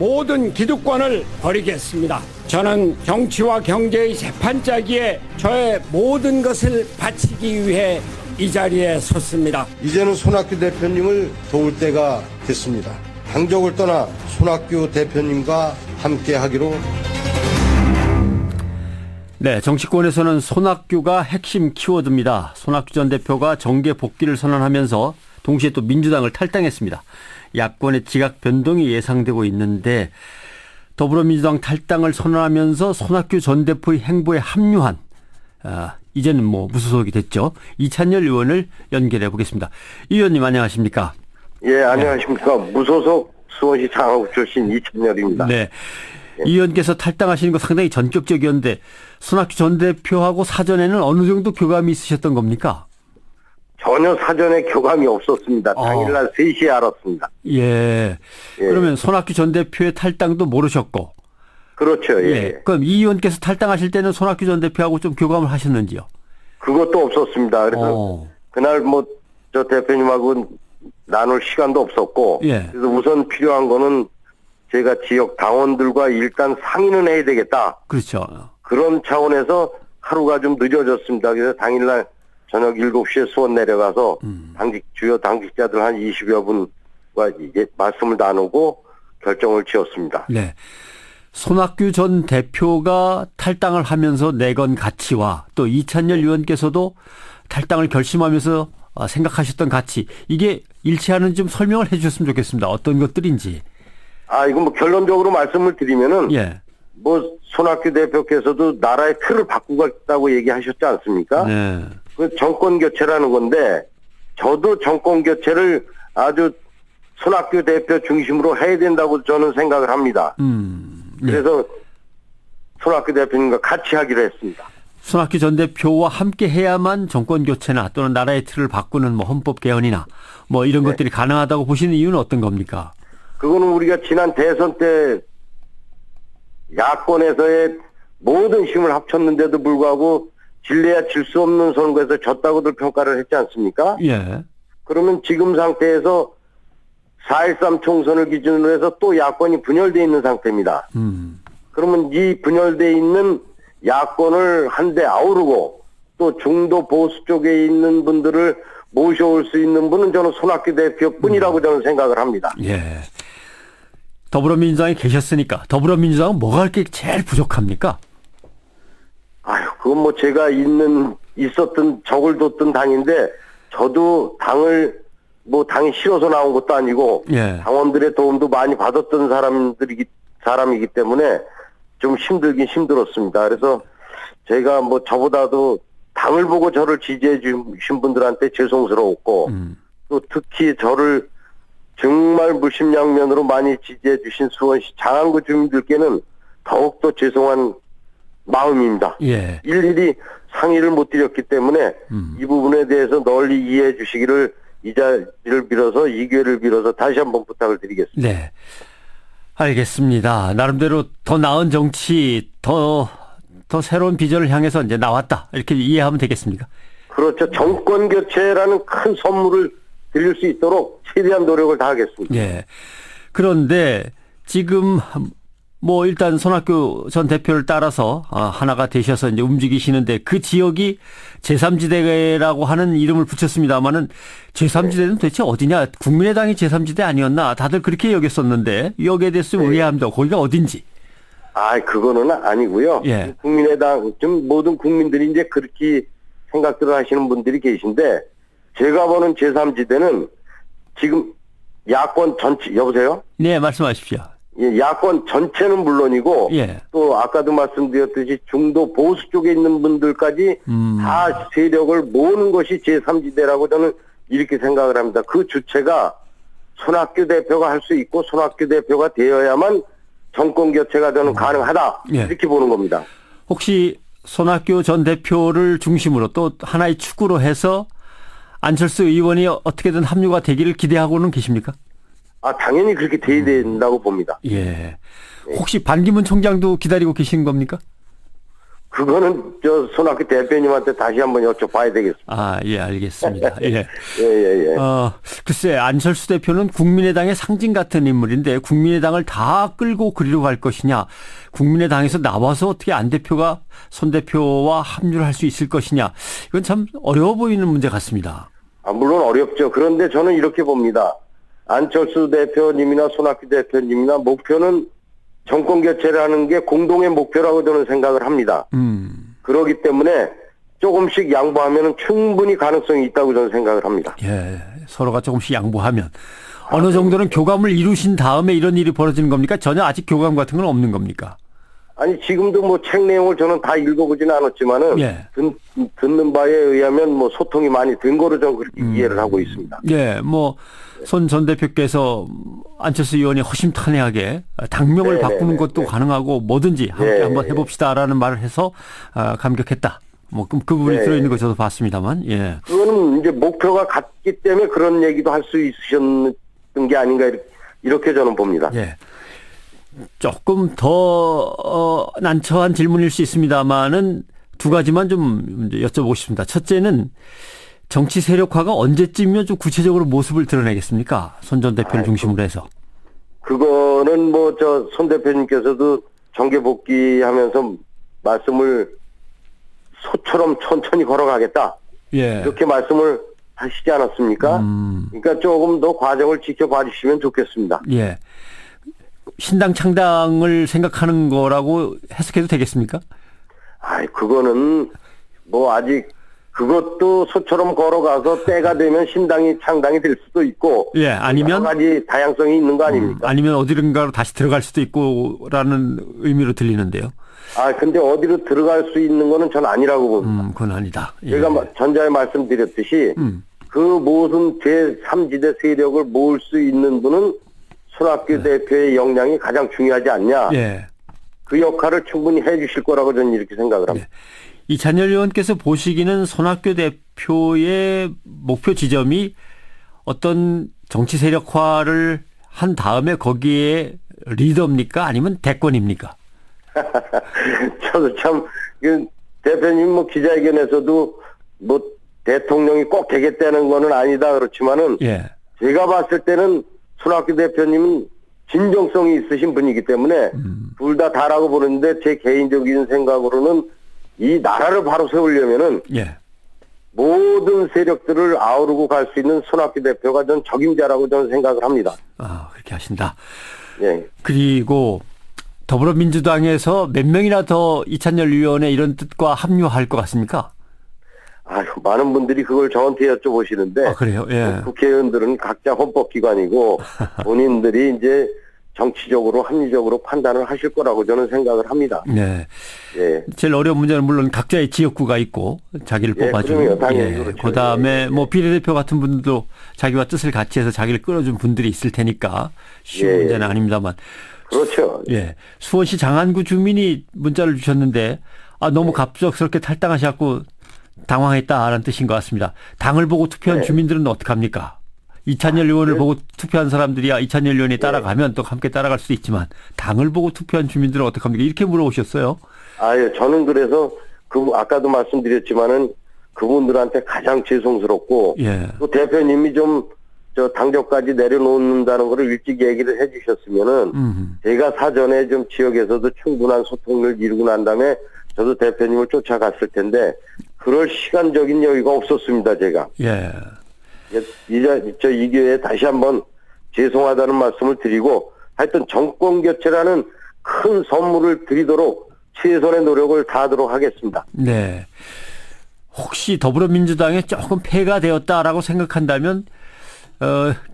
모든 기득권을 버리겠습니다. 저는 정치와 경제의 재판짜기에 저의 모든 것을 바치기 위해 이 자리에 섰습니다. 이제는 손학규 대표님을 도울 때가 됐습니다. 당적을 떠나 손학규 대표님과 함께하기로. 네, 정치권에서는 손학규가 핵심 키워드입니다. 손학규 전 대표가 정계 복귀를 선언하면서 동시에 또 민주당을 탈당했습니다. 야권의 지각 변동이 예상되고 있는데 더불어민주당 탈당을 선언하면서 손학규 전 대표의 행보에 합류한 이제는 무소속이 됐죠. 이찬열 의원을 연결해 보겠습니다. 이 의원님 안녕하십니까? 예, 안녕하십니까. 무소속 수원시 장하구 출신 이찬열입니다. 네. 이 의원께서 탈당하시는 거 상당히 전격적이었는데 손학규 전 대표하고 사전에는 어느 정도 교감이 있으셨던 겁니까? 전혀 사전에 교감이 없었습니다. 당일날 3시에 알았습니다. 예. 그러면 손학규 전 대표의 탈당도 모르셨고. 그렇죠. 예. 그럼 이 의원께서 탈당하실 때는 손학규 전 대표하고 좀 교감을 하셨는지요? 그것도 없었습니다. 그래서 그날 저 대표님하고 나눌 시간도 없었고. 예. 그래서 우선 필요한 거는 제가 지역 당원들과 일단 상의는 해야 되겠다. 그렇죠. 그런 차원에서 하루가 좀 늦어졌습니다. 그래서 당일날 저녁 7시에 수원 내려가서 주요 당직자들 한 20여 분과 이제 말씀을 나누고 결정을 지었습니다. 네. 손학규 전 대표가 탈당을 하면서 내건 가치와 또 이찬열 의원께서도 탈당을 결심하면서 생각하셨던 가치, 이게 일치하는 좀 설명을 해 주셨으면 좋겠습니다. 어떤 것들인지. 이거 결론적으로 말씀을 드리면은 손학규 대표께서도 나라의 틀을 바꾸겠다고 얘기하셨지 않습니까? 네. 그 정권 교체라는 건데 저도 정권 교체를 아주 손학규 대표 중심으로 해야 된다고 저는 생각을 합니다. 그래서 손학규 대표님과 같이 하기로 했습니다. 손학규 전 대표와 함께 해야만 정권 교체나 또는 나라의 틀을 바꾸는 헌법 개헌이나 이런 것들이 가능하다고 보시는 이유는 어떤 겁니까? 그거는 우리가 지난 대선 때 야권에서의 모든 힘을 합쳤는데도 불구하고 질래야 질 수 없는 선거에서 졌다고들 평가를 했지 않습니까? 예. 그러면 지금 상태에서 4.13 총선을 기준으로 해서 또 야권이 분열되어 있는 상태입니다. 그러면 이 분열되어 있는 야권을 한데 아우르고 또 중도 보수 쪽에 있는 분들을 모셔올 수 있는 분은 저는 손학규 대표뿐이라고 저는 생각을 합니다. 예. 더불어민주당에 계셨으니까 더불어민주당은 뭐가 이렇게 제일 부족합니까? 그건 제가 있었던 적을 뒀던 당인데 저도 당이 싫어서 나온 것도 아니고 당원들의 도움도 많이 받았던 사람이기 때문에 좀 힘들긴 힘들었습니다. 그래서 제가 저보다도 당을 보고 저를 지지해 주신 분들한테 죄송스러웠고 또 특히 저를 정말 물심양면으로 많이 지지해 주신 수원시 장안구 주민들께는 더욱더 죄송한 마음입니다. 예. 일일이 상의를 못 드렸기 때문에 이 부분에 대해서 널리 이해해 주시기를 이 자리를 빌어서 이 기회를 빌어서 다시 한번 부탁을 드리겠습니다. 네. 알겠습니다. 나름대로 더 나은 정치, 더 새로운 비전을 향해서 이제 나왔다. 이렇게 이해하면 되겠습니까? 그렇죠. 정권 교체라는 큰 선물을 드릴 수 있도록 최대한 노력을 다하겠습니다. 예. 그런데 지금 일단 손학규 전 대표를 따라서 하나가 되셔서 이제 움직이시는데 그 지역이 제3지대라고 하는 이름을 붙였습니다만은 제3지대는 도대체 어디냐? 국민의당이 제3지대 아니었나? 다들 그렇게 여겼었는데 여기에 대해서 의아합니다. 거기가 어딘지. 그거는 아니고요. 예. 국민의당 좀 모든 국민들이 이제 그렇게 생각들을 하시는 분들이 계신데 제가 보는 제3지대는 지금 야권 전체 여보세요? 네, 말씀하십시오. 예, 야권 전체는 물론이고 또 아까도 말씀드렸듯이 중도 보수 쪽에 있는 분들까지 다 세력을 모으는 것이 제3지대라고 저는 이렇게 생각을 합니다. 그 주체가 손학규 대표가 할 수 있고 손학규 대표가 되어야만 정권 교체가 저는 가능하다 이렇게 보는 겁니다. 혹시 손학규 전 대표를 중심으로 또 하나의 축으로 해서 안철수 의원이 어떻게든 합류가 되기를 기대하고는 계십니까? 당연히 그렇게 돼야 된다고 봅니다. 예. 혹시 반기문 총장도 기다리고 계신 겁니까? 그거는 손학규 대표님한테 다시 한번 여쭤봐야 되겠습니다. 아, 예, 알겠습니다. 예. 예. 글쎄, 안철수 대표는 국민의당의 상징 같은 인물인데 국민의당을 다 끌고 그리로 갈 것이냐, 국민의당에서 나와서 어떻게 안 대표가 손 대표와 합류를 할 수 있을 것이냐, 이건 참 어려워 보이는 문제 같습니다. 물론 어렵죠. 그런데 저는 이렇게 봅니다. 안철수 대표님이나 손학규 대표님이나 목표는 정권 교체라는 게 공동의 목표라고 저는 생각을 합니다. 그렇기 때문에 조금씩 양보하면 충분히 가능성이 있다고 저는 생각을 합니다. 예, 서로가 조금씩 양보하면 어느 정도는 교감을 이루신 다음에 이런 일이 벌어지는 겁니까? 전혀 아직 교감 같은 건 없는 겁니까? 아니 지금도 뭐 책 내용을 저는 다 읽어보지는 않았지만은 예. 듣는 바에 의하면 뭐 소통이 많이 된 거로 저는 그렇게 이해를 하고 있습니다. 예, 뭐 손 전 대표께서 안철수 의원이 허심탄회하게 당명을 바꾸는 것도 가능하고 뭐든지 함께 한번 해봅시다라는 말을 해서 감격했다. 뭐 그 부분이 들어있는 거 저도 봤습니다만, 예. 그거는 이제 목표가 같기 때문에 그런 얘기도 할 수 있으셨던 게 아닌가 이렇게 저는 봅니다. 예. 조금 더 난처한 질문일 수 있습니다만은 두 가지만 좀 여쭤보고 싶습니다. 첫째는 정치 세력화가 언제쯤이면 좀 구체적으로 모습을 드러내겠습니까? 손 전 대표를 중심으로 해서. 그거는 뭐 손 대표님께서도 정계 복귀하면서 말씀을 소처럼 천천히 걸어가겠다. 예. 이렇게 말씀을 하시지 않았습니까? 그러니까 조금 더 과정을 지켜봐 주시면 좋겠습니다. 예. 신당 창당을 생각하는 거라고 해석해도 되겠습니까? 그거는 뭐 아직 그것도 소처럼 걸어가서 때가 되면 신당이 창당이 될 수도 있고, 예, 아니면 여러 가지 다양성이 있는 거 아닙니까? 아니면 어디론가로 다시 들어갈 수도 있고라는 의미로 들리는데요. 근데 어디로 들어갈 수 있는 거는 전 아니라고 봅니다. 그건 아니다. 예. 제가 전자에 말씀드렸듯이 그 모든 제3지대 세력을 모을 수 있는 분은 손학규 대표의 역량이 가장 중요하지 않냐. 예. 그 역할을 충분히 해 주실 거라고 저는 이렇게 생각을 합니다. 이찬열 의원께서 보시기는 손학규 대표의 목표 지점이 어떤 정치 세력화를 한 다음에 거기에 리더입니까? 아니면 대권입니까? 저도 참, 대표님 뭐 기자회견에서도 뭐 대통령이 꼭 되겠다는 거는 아니다 그렇지만은 예. 제가 봤을 때는 손학규 대표님은 진정성이 있으신 분이기 때문에 둘 다 다라고 보는데 제 개인적인 생각으로는 이 나라를 바로 세우려면은 예. 모든 세력들을 아우르고 갈 수 있는 손학규 대표가 전 적임자라고 저는 생각을 합니다. 그렇게 하신다. 예. 그리고 더불어민주당에서 몇 명이나 더 이찬열 의원의 이런 뜻과 합류할 것 같습니까? 많은 분들이 그걸 저한테 여쭤보시는데. 그래요? 예. 국회의원들은 각자 헌법기관이고 본인들이 이제 정치적으로 합리적으로 판단을 하실 거라고 저는 생각을 합니다. 네. 예. 제일 어려운 문제는 물론 각자의 지역구가 있고 자기를 뽑아주는. 그럼요. 당연히 그렇죠. 그다음에 뭐 비례대표 같은 분들도 자기와 뜻을 같이 해서 자기를 끌어준 분들이 있을 테니까 쉬운 문제는 아닙니다만. 그렇죠. 예. 수원시 장안구 주민이 문자를 주셨는데 너무 갑작스럽게 탈당하셔갖고 당황했다라는 뜻인 것 같습니다. 당을 보고 투표한 주민들은 어떡합니까? 이찬열 의원을 보고 투표한 사람들이야 이찬열 의원이 따라가면 또 함께 따라갈 수도 있지만 당을 보고 투표한 주민들은 어떡합니까? 이렇게 물어보셨어요. 저는 그래서 아까도 말씀드렸지만은 그분들한테 가장 죄송스럽고 또 대표님이 좀 당적까지 내려놓는다는 거를 일찍 얘기를 해 주셨으면은 제가 사전에 좀 지역에서도 충분한 소통을 이루고 난 다음에 저도 대표님을 쫓아갔을 텐데 그럴 시간적인 여유가 없었습니다, 제가. 예. 이 기회에 다시 한번 죄송하다는 말씀을 드리고 하여튼 정권 교체라는 큰 선물을 드리도록 최선의 노력을 다하도록 하겠습니다. 네. 혹시 더불어민주당에 조금 폐가 되었다라고 생각한다면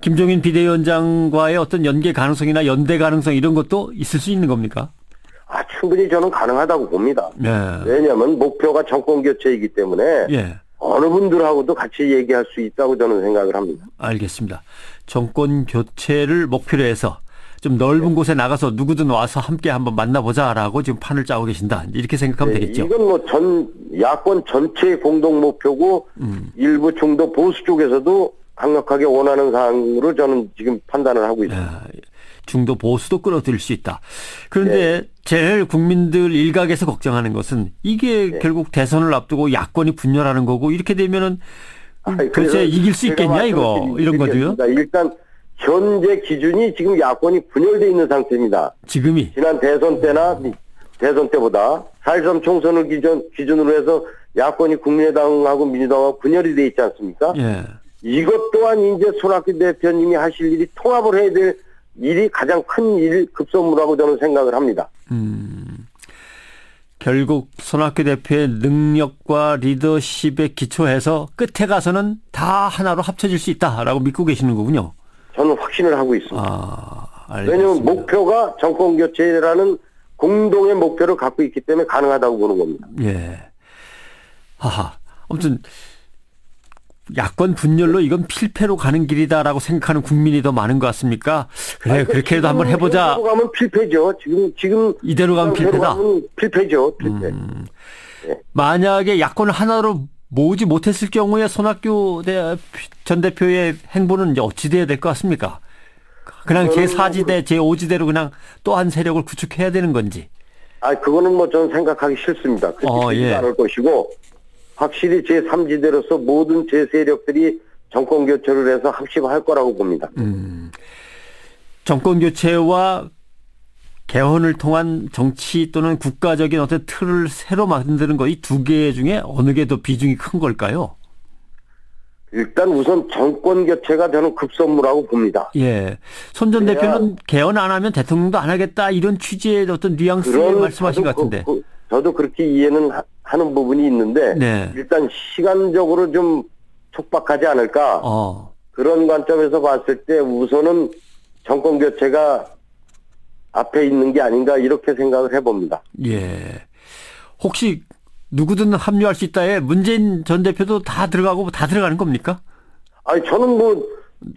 김종인 비대위원장과의 어떤 연계 가능성이나 연대 가능성 이런 것도 있을 수 있는 겁니까? 충분히 저는 가능하다고 봅니다. 네. 왜냐하면 목표가 정권 교체이기 때문에 어느 분들하고도 같이 얘기할 수 있다고 저는 생각을 합니다. 알겠습니다. 정권 교체를 목표로 해서 좀 넓은 곳에 나가서 누구든 와서 함께 한번 만나보자라고 지금 판을 짜고 계신다. 이렇게 생각하면 되겠죠. 이건 뭐 야권 전체의 공동 목표고 일부 중도 보수 쪽에서도 강력하게 원하는 사항으로 저는 지금 판단을 하고 있습니다. 중도 보수도 끌어들일 수 있다. 그런데 제일 국민들 일각에서 걱정하는 것은 이게 결국 대선을 앞두고 야권이 분열하는 거고 이렇게 되면은 글쎄 이길 수 있겠냐 이거 이런 거도요. 일단 현재 기준이 지금 야권이 분열돼 있는 상태입니다. 지금이 지난 대선 때나 대선 때보다 4.13 총선을 기준으로 해서 야권이 국민의당하고 민주당하고 분열이 돼 있지 않습니까? 예. 이것 또한 이제 손학규 대표님이 하실 일이 통합을 해야 될 일이 가장 큰 급선무라고 저는 생각을 합니다. 결국 손학규 대표의 능력과 리더십에 기초해서 끝에 가서는 다 하나로 합쳐질 수 있다라고 믿고 계시는 거군요. 저는 확신을 하고 있습니다. 알겠습니다. 왜냐하면 목표가 정권 교체라는 공동의 목표를 갖고 있기 때문에 가능하다고 보는 겁니다. 예. 아무튼 야권 분열로 이건 필패로 가는 길이다라고 생각하는 국민이 더 많은 것 같습니까? 그래 그렇게 해도 한번 해보자. 이대로 가면 필패죠. 지금 이대로 가면 필패다. 필패죠. 필패. 만약에 야권을 하나로 모으지 못했을 경우에 손학규 전 대표의 행보는 이제 어찌 돼야 될 것 같습니까? 그냥 제4지대, 제5지대로 그냥 또 한 세력을 구축해야 되는 건지. 그거는 뭐 저는 생각하기 싫습니다. 그렇게 되지 않을 것이고 확실히 제3지대로서 모든 제 세력들이 정권 교체를 해서 합심할 거라고 봅니다. 정권 교체와 개헌을 통한 정치 또는 국가적인 어떤 틀을 새로 만드는 거 이 두 개 중에 어느 게 더 비중이 큰 걸까요? 일단 우선 정권 교체가 저는 급선무라고 봅니다. 예. 손 전 대표는 개헌 안 하면 대통령도 안 하겠다 이런 취지의 어떤 뉘앙스를 말씀하신 것 같은데. 저도 그렇게 이해는 하는 부분이 있는데 일단 시간적으로 좀 촉박하지 않을까. 그런 관점에서 봤을 때 우선은 정권 교체가 앞에 있는 게 아닌가 이렇게 생각을 해봅니다. 예. 혹시 누구든 합류할 수 있다에 문재인 전 대표도 다 들어가고 다 들어가는 겁니까? 저는 뭐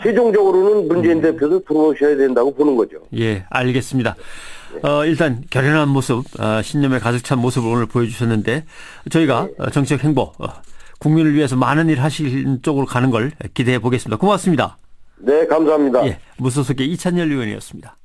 최종적으로는 문재인 대표도 들어오셔야 된다고 보는 거죠. 예, 알겠습니다. 일단 결연한 모습, 신념에 가득 찬 모습을 오늘 보여주셨는데 저희가 정치적 행보, 국민을 위해서 많은 일 하실 쪽으로 가는 걸 기대해 보겠습니다. 고맙습니다. 네, 감사합니다. 예, 무소속의 이찬열 의원이었습니다.